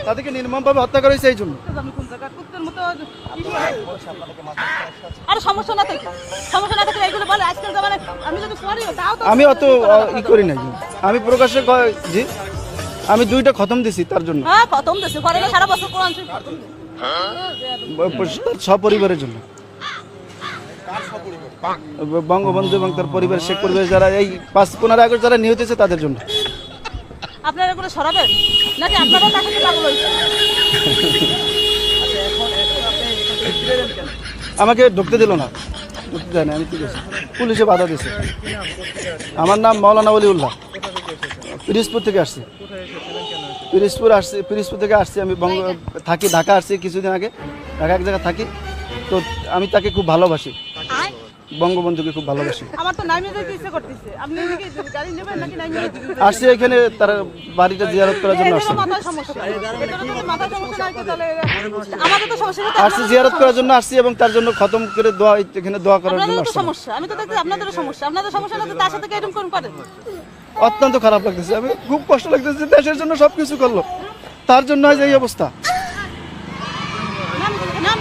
তাদেরকে নির্মমভাবে হত্যা করা হয়েছে এই জন্য। আরে সমস্যা না থেকে এইগুলো বলে আজকাল জামানে আমি যদি পড়িও তাও তো আমি অত ই করি নাই, আমি প্রকাশ্যে জি আমি 2টা খতম দিছি তার জন্য। হ্যাঁ খতম দেশে করে সারা বছর কোরআন শরীফ খতম সপরিবারের জন্য। বঙ্গবন্ধু এবং তার পরিবার, শেখ পরিবার যারা এই 5-15 আগস্ট যারা নিহত হয়েছে তাদের জন্য। আপনারা এগুলো সরাবেন নাকি আপনারাও তাকে নিয়ে পাগল হয়েছে? আমাকে ঢুকতে দিল না, ঢুকতে দেয় না, আমি কি করছি, পুলিশে বাধা দিয়েছে। আমার নাম মাওলানা ওলিউল্লাহ, পিরিজপুর থেকে আসছি। পিরিজপুর থেকে আসছি আমি, থাকি ঢাকা আসছি কিছুদিন আগে, ঢাকা এক জায়গায় থাকি। তো আমি তাকে খুব ভালোবাসি, বঙ্গবন্ধুকে খুব ভালোবাসি। আমার তো নামিয়ে দিতে ইচ্ছে করতেছে, আপনি কি গাড়ি নেবেন নাকি নামিয়ে দিতে? আসছি এখানে তার বাড়িটা জিয়ারত করার জন্য আসছি। মাথায় সমস্যা, মাথায় সমস্যা নাই তো তাহলে আমাদের তো সমস্যা নেই। আসছি জিয়ারত করার জন্য আসছি এবং তার জন্য খতম করে দোয়া, এখানে দোয়া করার জন্য আপনাদের তো আসছি। সমস্যা, আমি তো দেখছি আপনাদেরও সমস্যা। আপনাদের সমস্যা না তো তার সাথে এরকম কোন করেন? অত্যন্ত খারাপ লাগতেছে, আমি খুব কষ্ট লাগতেছে। দেশের জন্য সবকিছু করলো, তার জন্য আজ এই অবস্থা। নাম